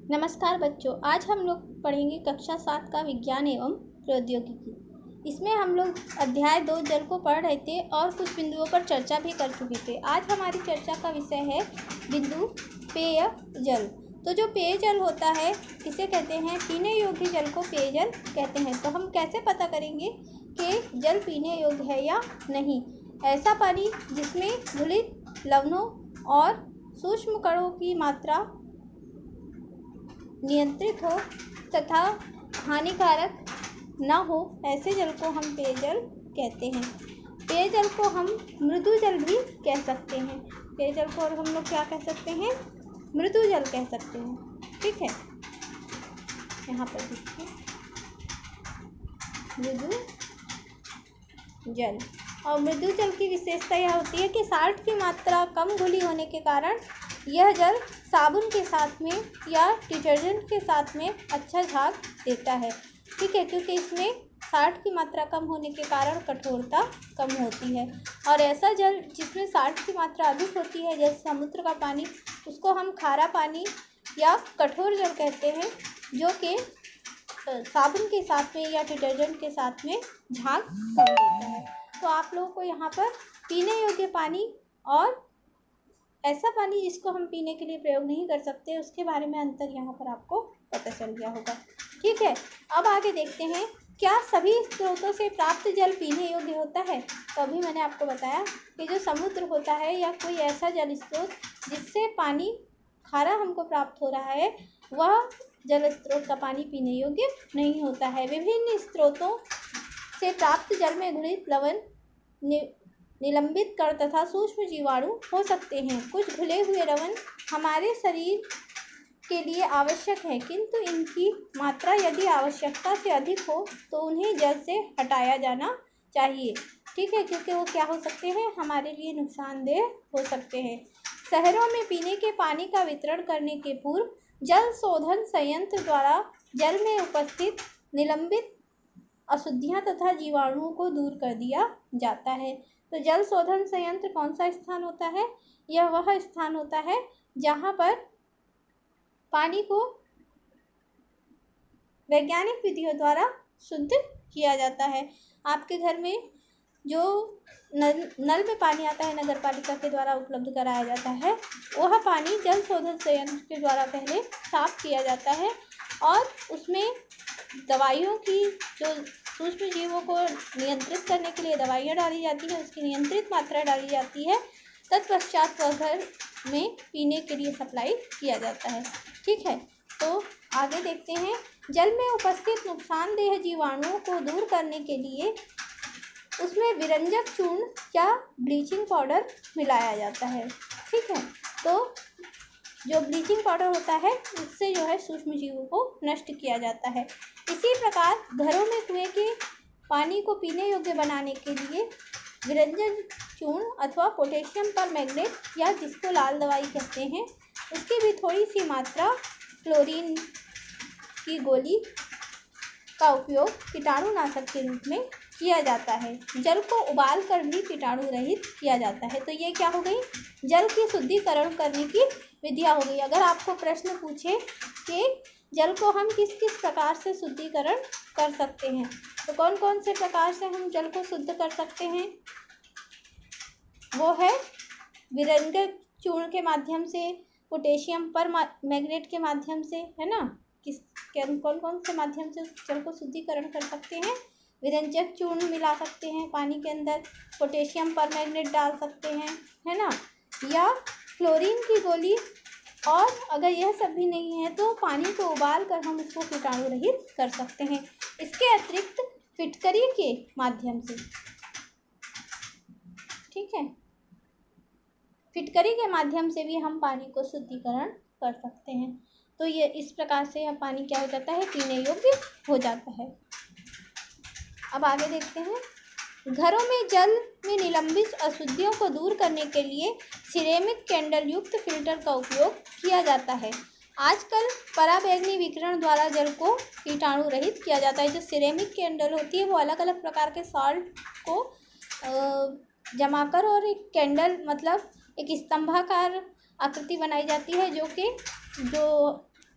नमस्कार बच्चों, आज हम लोग पढ़ेंगे कक्षा 7 का विज्ञान एवं प्रौद्योगिकी। इसमें हम लोग अध्याय 2 जल को पढ़ रहे थे और कुछ बिंदुओं पर चर्चा भी कर चुके थे। आज हमारी चर्चा का विषय है बिंदु पेय जल। तो जो पेयजल होता है किसे कहते हैं? पीने योग्य जल को पेयजल कहते हैं। तो हम कैसे पता करेंगे कि जल पीने योग्य है या नहीं? ऐसा पानी जिसमें घुलित लवणों और सूक्ष्म कणों की मात्रा नियंत्रित हो तथा हानिकारक न हो, ऐसे जल को हम पेयजल कहते हैं। पेयजल को हम मृदु जल भी कह सकते हैं। पेयजल को और हम लोग क्या कह सकते हैं? मृदु जल कह सकते हैं। ठीक है, यहाँ पर देखिए मृदु जल। और मृदु जल की विशेषता यह होती है कि साल्ट की मात्रा कम घुली होने के कारण यह जल साबुन के साथ में या डिटर्जेंट के साथ में अच्छा झाग देता है। ठीक है, क्योंकि इसमें साल्ट की मात्रा कम होने के कारण कठोरता कम होती है। और ऐसा जल जिसमें साल्ट की मात्रा अधिक होती है, जैसे समुद्र का पानी, उसको हम खारा पानी या कठोर जल कहते हैं, जो कि साबुन के साथ में या डिटर्जेंट के साथ में झाग कम देता है। तो आप लोगों को यहाँ पर पीने योग्य पानी और ऐसा पानी जिसको हम पीने के लिए प्रयोग नहीं कर सकते, उसके बारे में अंतर यहाँ पर आपको पता चल गया होगा। ठीक है, अब आगे देखते हैं, क्या सभी स्रोतों से प्राप्त जल पीने योग्य होता है? तो अभी मैंने आपको बताया कि जो समुद्र होता है या कोई ऐसा जल स्रोत जिससे पानी खारा हमको प्राप्त हो रहा है, वह जल स्रोत का पानी पीने योग्य नहीं होता है। विभिन्न स्रोतों से प्राप्त जल में घुलित लवण, निलंबित कण तथा सूक्ष्म जीवाणु हो सकते हैं। कुछ घुले हुए लवण हमारे शरीर के लिए आवश्यक है, किंतु इनकी मात्रा यदि आवश्यकता से अधिक हो तो उन्हें जल से हटाया जाना चाहिए। ठीक है, क्योंकि वो क्या हो सकते हैं? हमारे लिए नुकसानदेह हो सकते हैं। शहरों में पीने के पानी का वितरण करने के पूर्व जल शोधन संयंत्र द्वारा जल में उपस्थित निलंबित अशुद्धियाँ तथा जीवाणुओं को दूर कर दिया जाता है। तो जल शोधन संयंत्र कौन सा स्थान होता है? यह वह स्थान होता है जहाँ पर पानी को वैज्ञानिक विधियों द्वारा शुद्ध किया जाता है। आपके घर में जो नल में पानी आता है, नगर पालिका के द्वारा उपलब्ध कराया जाता है, वह पानी जल शोधन संयंत्र के द्वारा पहले साफ किया जाता है और उसमें दवाइयों की, जो सूक्ष्म जीवों को नियंत्रित करने के लिए दवाइयाँ डाली जाती हैं, उसकी नियंत्रित मात्रा डाली जाती है। तत्पश्चात वह घर में पीने के लिए सप्लाई किया जाता है। ठीक है, तो आगे देखते हैं, जल में उपस्थित नुकसानदेह जीवाणुओं को दूर करने के लिए उसमें विरंजक चूर्ण या ब्लीचिंग पाउडर मिलाया जाता है। ठीक है, तो जो ब्लीचिंग पाउडर होता है उससे जो है सूक्ष्म जीवों को नष्ट किया जाता है। इसी प्रकार घरों में कुएं के पानी को पीने योग्य बनाने के लिए विरंजक चूर्ण अथवा पोटेशियम परमैंगनेट या जिसको लाल दवाई कहते हैं, उसकी भी थोड़ी सी मात्रा क्लोरीन की गोली का उपयोग कीटाणुनाशक के रूप में किया जाता है। जल को उबाल कर भी कीटाणु रहित किया जाता है। तो ये क्या हो गई? जल की शुद्धिकरण करने की विधियाँ हो गई। अगर आपको प्रश्न पूछे कि जल को हम किस किस प्रकार से शुद्धिकरण कर सकते हैं, तो कौन कौन से प्रकार से हम जल को शुद्ध कर सकते हैं? वो है विरंजक चूर्ण के माध्यम से, पोटेशियम परमैंगनेट के माध्यम से, है ना? कौन कौन से माध्यम से जल को शुद्धिकरण कर सकते हैं? विरंजक चूर्ण मिला सकते हैं पानी के अंदर, पोटेशियम परमैंगनेट डाल सकते हैं, है ना, या क्लोरीन की गोली। और अगर यह सब भी नहीं है तो पानी को उबाल कर हम उसको कीटाणु रहित कर सकते हैं। इसके अतिरिक्त फिटकरी के माध्यम से, ठीक है, फिटकरी के माध्यम से भी हम पानी को शुद्धिकरण कर सकते हैं। तो ये इस प्रकार से यह पानी क्या हो जाता है? पीने योग्य हो जाता है। अब आगे देखते हैं, घरों में जल में निलंबित अशुद्धियों को दूर करने के लिए सिरेमिक कैंडल युक्त फिल्टर का उपयोग किया जाता है। आजकल पराबैंगनी विकिरण द्वारा जल को कीटाणु रहित किया जाता है। जो सिरेमिक कैंडल होती है वो अलग अलग प्रकार के सॉल्ट को जमा कर और एक कैंडल मतलब एक स्तंभाकार आकृति बनाई जाती है, जो कि जो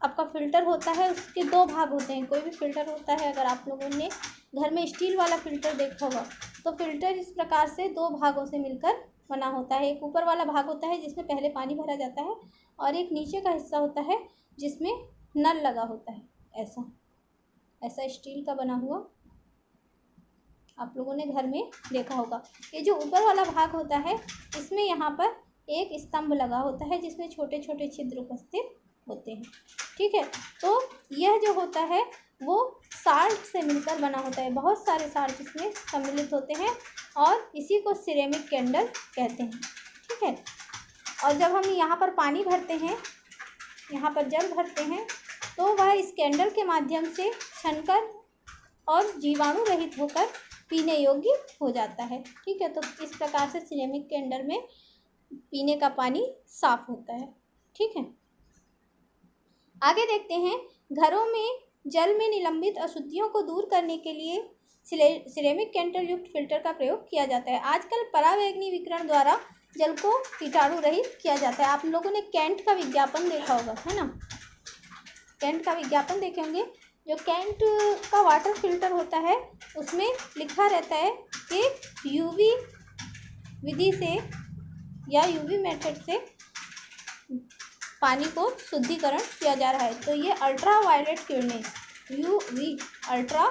आपका फ़िल्टर होता है उसके दो भाग होते हैं। कोई भी फ़िल्टर होता है, अगर आप लोगों ने घर में स्टील वाला फ़िल्टर देखा होगा तो फ़िल्टर इस प्रकार से दो भागों से मिलकर बना होता है। एक ऊपर वाला भाग होता है जिसमें पहले पानी भरा जाता है, और एक नीचे का हिस्सा होता है जिसमें नल लगा होता है। ऐसा ऐसा स्टील का बना हुआ आप लोगों ने घर में देखा होगा। ये जो ऊपर वाला भाग होता है इसमें यहाँ पर एक स्तंभ लगा होता है जिसमें छोटे छोटे छिद्र उपस्थित होते हैं। ठीक है, तो यह जो होता है वो साल्ट से मिलकर बना होता है। बहुत सारे साल्ट इसमें सम्मिलित होते हैं और इसी को सिरेमिक कैंडल कहते हैं। ठीक है, और जब हम यहाँ पर पानी भरते हैं, यहाँ पर जल भरते हैं, तो वह इस कैंडल के माध्यम से छनकर और जीवाणु रहित होकर पीने योग्य हो जाता है। ठीक है, तो इस प्रकार से सिरेमिक कैंडल में पीने का पानी साफ होता है। ठीक है, आगे देखते हैं। घरों में जल में निलंबित अशुद्धियों को दूर करने के लिए सिरेमिक कैंडल युक्त फिल्टर का प्रयोग किया जाता है। आजकल परावैंगनी विकिरण द्वारा जल को कीटाणु रहित किया जाता है। आप लोगों ने कैंट का विज्ञापन देखा होगा, है ना? कैंट का विज्ञापन देखे होंगे। जो कैंट का वाटर फिल्टर होता है उसमें लिखा रहता है कि यूवी विधि से या यूवी मेथड से पानी को शुद्धिकरण किया जा रहा है। तो ये अल्ट्रा वायलेट किरणें, यूवी अल्ट्रा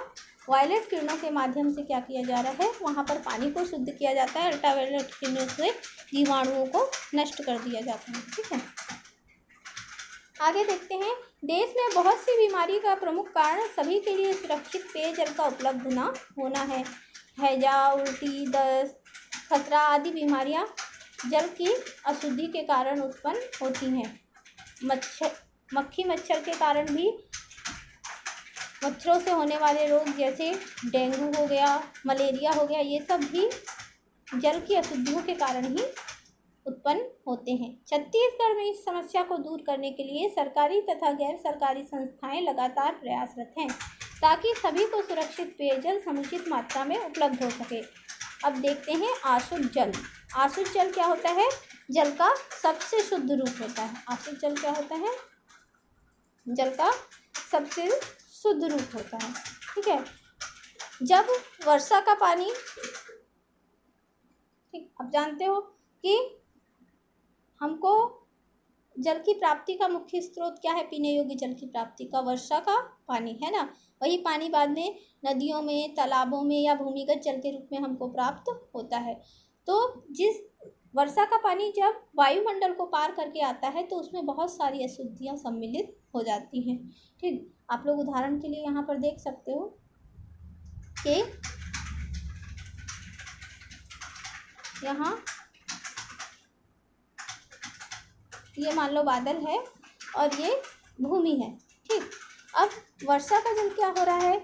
वायलेट किरणों के माध्यम से क्या किया जा रहा है, वहाँ पर पानी को शुद्ध किया जाता है। अल्ट्रा वायलेट किरणों से जीवाणुओं को नष्ट कर दिया जाता है। ठीक है, आगे देखते हैं। देश में बहुत सी बीमारी का प्रमुख कारण सभी के लिए सुरक्षित पेयजल का उपलब्ध न होना है। हैजा, उल्टी, दस्त, खसरा आदि बीमारियां जल की अशुद्धि के कारण उत्पन्न होती हैं। मक्खी मच्छर के कारण भी मच्छरों से होने वाले रोग जैसे डेंगू हो गया, मलेरिया हो गया, ये सब भी जल की अशुद्धियों के कारण ही उत्पन्न होते हैं। छत्तीसगढ़ में इस समस्या को दूर करने के लिए सरकारी तथा गैर सरकारी संस्थाएं लगातार प्रयासरत हैं ताकि सभी को सुरक्षित पेयजल समुचित मात्रा में उपलब्ध हो सके। अब देखते हैं अशुद्ध जल। अशुद्ध जल क्या होता है? जल का सबसे शुद्ध रूप होता है। अशुद्ध जल क्या होता है? जल का सबसे शुद्ध रूप होता है। ठीक है, जब वर्षा का पानी, ठीक, अब जानते हो कि हमको जल की प्राप्ति का मुख्य स्रोत क्या है? पीने योग्य जल की प्राप्ति का वर्षा का पानी, है ना? वही पानी बाद में नदियों में, तालाबों में या भूमिगत जल के रूप में हमको प्राप्त होता है। तो जिस वर्षा का पानी जब वायुमंडल को पार करके आता है तो उसमें बहुत सारी अशुद्धियाँ सम्मिलित हो जाती हैं। ठीक, आप लोग उदाहरण के लिए यहाँ पर देख सकते हो कि यहाँ ये मान लो बादल है और ये भूमि है। ठीक, अब वर्षा का जल क्या हो रहा है?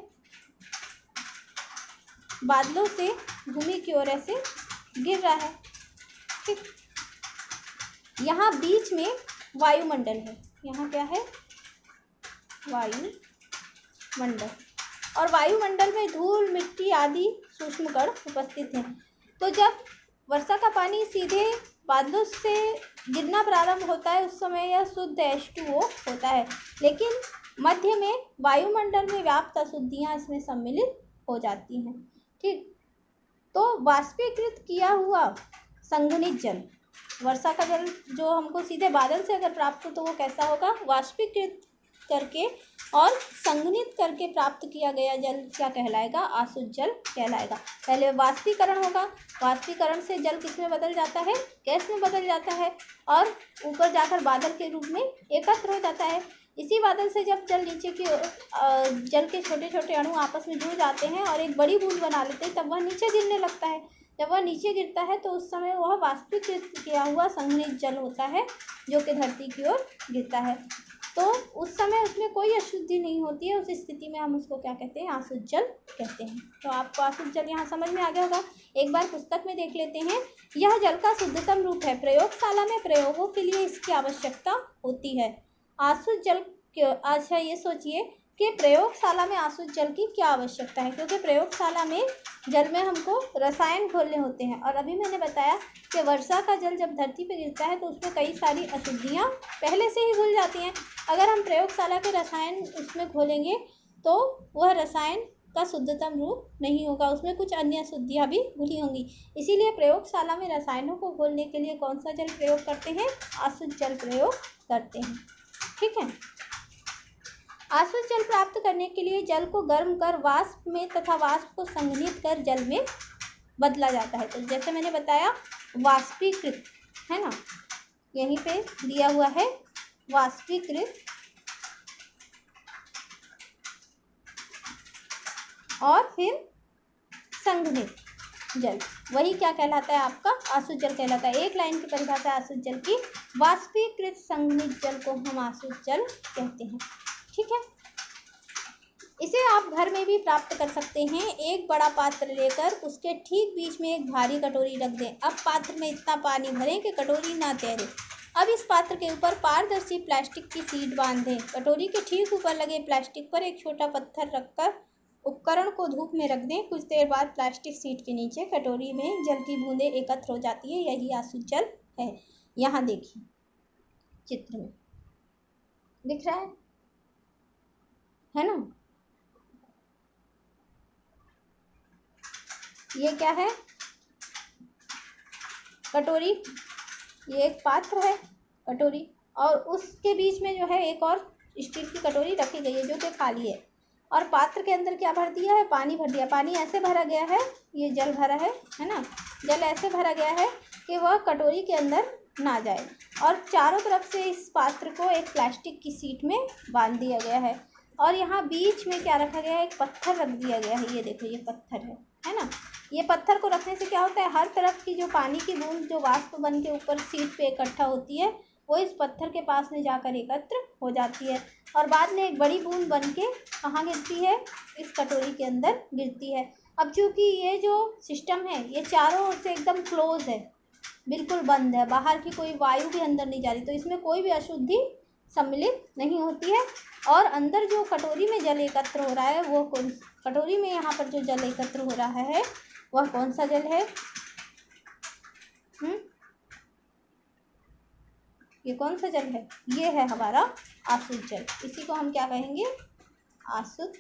बादलों से भूमि की ओर ऐसे गिर रहा है। ठीक, यहाँ बीच में वायुमंडल है। यहाँ क्या है? वायुमंडल, और वायुमंडल में धूल, मिट्टी आदि सूक्ष्म कण उपस्थित हैं। तो जब वर्षा का पानी सीधे बादलों से गिरना प्रारंभ होता है उस समय यह शुद्ध H2O होता है, लेकिन मध्य में वायुमंडल में व्याप्त अशुद्धियाँ इसमें सम्मिलित हो जाती हैं। ठीक, तो वाष्पीकृत किया हुआ संघनित जल, वर्षा का जल जो हमको सीधे बादल से अगर प्राप्त हो तो वो कैसा होगा? वाष्पीकृत करके और संघनित करके प्राप्त किया गया जल क्या कहलाएगा? अशुद्ध जल कहलाएगा। पहले वाष्पीकरण होगा, वाष्पीकरण से जल किस में बदल जाता है? गैस में बदल जाता है, और ऊपर जाकर बादल के रूप में एकत्र हो जाता है। इसी बादल से जब जल नीचे की जल के छोटे छोटे अणु आपस में जुड़ जाते हैं और एक बड़ी बूंद बना लेते हैं, तब वह नीचे गिरने लगता है। जब वह नीचे गिरता है तो उस समय वह वाष्पीकृत किया हुआ संघनित जल होता है जो कि धरती की ओर गिरता है। तो उस समय उसमें कोई अशुद्धि नहीं होती है। उस स्थिति में हम उसको क्या कहते हैं? अशुद्ध जल कहते हैं। तो आपको अशुद्ध जल यहाँ समझ में आ गया होगा। एक बार पुस्तक में देख लेते हैं। यह जल का शुद्धतम रूप है। प्रयोगशाला में प्रयोगों के लिए इसकी आवश्यकता होती है। अशुद्ध जल अच्छा ये सोचिए कि प्रयोगशाला में आसुत जल की क्या आवश्यकता है, क्योंकि प्रयोगशाला में जल में हमको रसायन घोलने होते हैं। और अभी मैंने बताया कि वर्षा का जल जब धरती पर गिरता है तो उसमें कई सारी अशुद्धियाँ पहले से ही घुल जाती हैं। अगर हम प्रयोगशाला के रसायन उसमें घोलेंगे तो वह रसायन का शुद्धतम रूप नहीं होगा, उसमें कुछ अन्य अशुद्धियाँ भी घुली होंगी। इसीलिए प्रयोगशाला में रसायनों को घोलने के लिए कौन सा जल प्रयोग करते हैं, आसुत जल प्रयोग करते हैं। ठीक है। आसुत जल प्राप्त करने के लिए जल को गर्म कर वाष्प में तथा वाष्प को संघनित कर जल में बदला जाता है। तो जैसे मैंने बताया वाष्पीकृत, है ना, यहीं पे दिया हुआ है वाष्पीकृत और फिर संघनित जल, वही क्या कहलाता है, आपका आसुत जल कहलाता है। एक लाइन की परिभाषा आसुत जल की, वाष्पीकृत संघनित जल को हम आसुत जल कहते हैं। ठीक है। इसे आप घर में भी प्राप्त कर सकते हैं। एक बड़ा पात्र लेकर उसके ठीक बीच में एक भारी कटोरी रख दें। अब पात्र में इतना पानी भरें कि कटोरी ना तैरे। अब इस पात्र के ऊपर पारदर्शी प्लास्टिक की शीट बांध दें। कटोरी के ठीक ऊपर लगे प्लास्टिक पर एक छोटा पत्थर रखकर उपकरण को धूप में रख दें। कुछ देर बाद प्लास्टिक शीट के नीचे कटोरी में जल की बूंदें एकत्र हो जाती है। यही आसुत जल है। यहाँ देखिए चित्र में दिख रहा है ना, ये क्या है, कटोरी, ये एक पात्र है कटोरी, और उसके बीच में जो है एक और स्टील की कटोरी रखी गई है जो कि खाली है। और पात्र के अंदर क्या भर दिया है, पानी भर दिया। पानी ऐसे भरा गया है, ये जल भरा है ना, जल ऐसे भरा गया है कि वह कटोरी के अंदर ना जाए। और चारों तरफ से इस पात्र को एक प्लास्टिक की शीट में बांध दिया गया है। और यहाँ बीच में क्या रखा गया है, एक पत्थर रख दिया गया है। ये देखो ये पत्थर है ना। ये पत्थर को रखने से क्या होता है, हर तरफ की जो पानी की बूंद जो वाष्प बन के ऊपर शीट पे इकट्ठा होती है वो इस पत्थर के पास में जाकर एकत्र हो जाती है और बाद में एक बड़ी बूंद बन के कहाँ गिरती है, इस कटोरी के अंदर गिरती है। अब चूँकि ये जो सिस्टम है ये चारों ओर से एकदम क्लोज है, बिल्कुल बंद है, बाहर की कोई वायु भी अंदर नहीं जा रही, तो इसमें कोई भी अशुद्धि सम्मिलित नहीं होती है। और अंदर जो कटोरी में जल एकत्र हो रहा है वो कौन, कटोरी में यहाँ पर जो जल एकत्र हो रहा है वह कौन सा जल है, ये कौन सा जल है, ये है हमारा आसुत जल। इसी को हम क्या कहेंगे, आसुत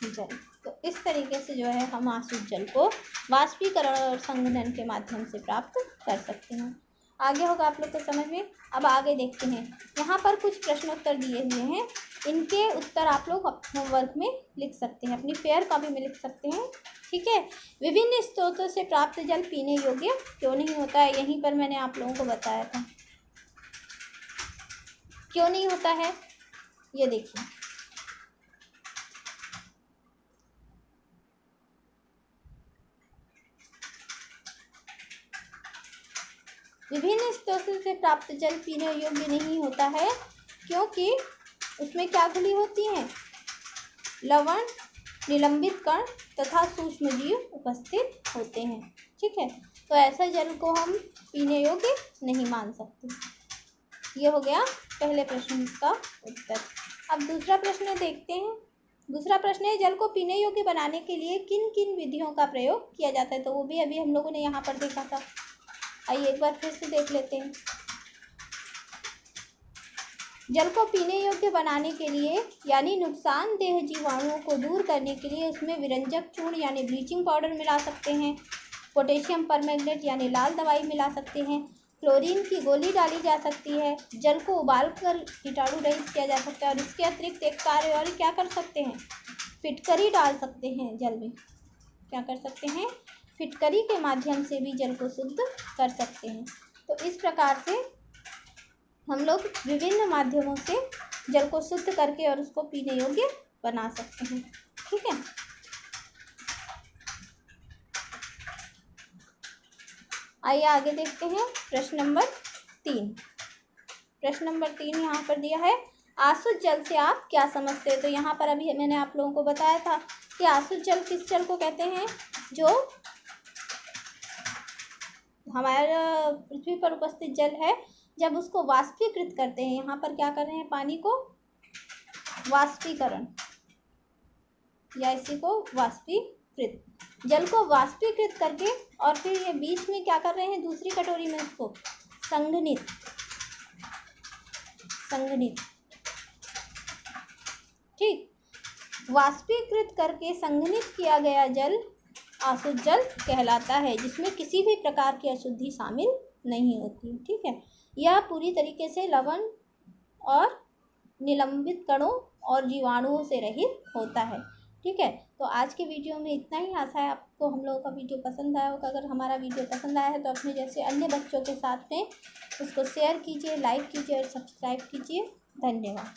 जल। तो इस तरीके से जो है हम आसुत जल को वाष्पीकरण और संघनन के माध्यम से प्राप्त कर सकते हैं। आगे होगा आप लोग को समझ में। अब आगे देखते हैं, यहाँ पर कुछ प्रश्नोत्तर दिए हुए हैं, इनके उत्तर आप लोग होमवर्क में लिख सकते हैं, अपनी फेयर कॉपी में लिख सकते हैं। ठीक है। विभिन्न स्रोतों से प्राप्त जल पीने योग्य क्यों नहीं होता है, यहीं पर मैंने आप लोगों को बताया था क्यों नहीं होता है। ये देखिए विभिन्न स्रोतों से प्राप्त जल पीने योग्य नहीं होता है क्योंकि उसमें क्या घुली होती हैं, लवण, निलंबित कण तथा सूक्ष्म जीव उपस्थित होते हैं। ठीक है। तो ऐसा जल को हम पीने योग्य नहीं मान सकते। ये हो गया पहले प्रश्न का उत्तर। अब दूसरा प्रश्न देखते हैं। दूसरा प्रश्न है, जल को पीने योग्य बनाने के लिए किन किन विधियों का प्रयोग किया जाता है। तो वो भी अभी हम लोगों ने यहाँ पर देखा था, आइए एक बार फिर से देख लेते हैं। जल को पीने योग्य बनाने के लिए यानी नुकसानदेह जीवाणुओं को दूर करने के लिए उसमें विरंजक चूर्ण यानी ब्लीचिंग पाउडर मिला सकते हैं, पोटेशियम परमैंगनेट यानी लाल दवाई मिला सकते हैं, क्लोरीन की गोली डाली जा सकती है, जल को उबालकर कीटाणु रहित किया जा सकता है। और इसके अतिरिक्त एक कार्य और क्या कर सकते हैं, फिटकरी डाल सकते हैं जल में, क्या कर सकते हैं, फिटकरी के माध्यम से भी जल को शुद्ध कर सकते हैं। तो इस प्रकार से हम लोग विभिन्न माध्यमों से जल को शुद्ध करके और उसको पीने योग्य बना सकते हैं। ठीक है। आइए आगे देखते हैं प्रश्न नंबर 3। प्रश्न नंबर 3 यहाँ पर दिया है, आसुत जल से आप क्या समझते हैं। तो यहाँ पर अभी मैंने आप लोगों को बताया था कि आसुत जल किस जल को कहते हैं, जो हमारा पृथ्वी पर उपस्थित जल है जब उसको वाष्पीकृत करते हैं। यहाँ पर क्या कर रहे हैं, पानी को वाष्पीकरण या इसी को वाष्पीकृत, जल को वाष्पीकृत करके और फिर ये बीच में क्या कर रहे हैं, दूसरी कटोरी में उसको संघनित ठीक, वाष्पीकृत करके संघनित किया गया जल अशुद्ध जल कहलाता है, जिसमें किसी भी प्रकार की अशुद्धि शामिल नहीं होती। ठीक है, यह पूरी तरीके से लवण और निलंबित कणों और जीवाणुओं से रहित होता है। ठीक है, तो आज के वीडियो में इतना ही। आशा है आपको हम लोगों का वीडियो पसंद आया होगा। अगर हमारा वीडियो पसंद आया है तो अपने जैसे अन्य बच्चों के साथ में उसको शेयर कीजिए, लाइक कीजिए और सब्सक्राइब कीजिए। धन्यवाद।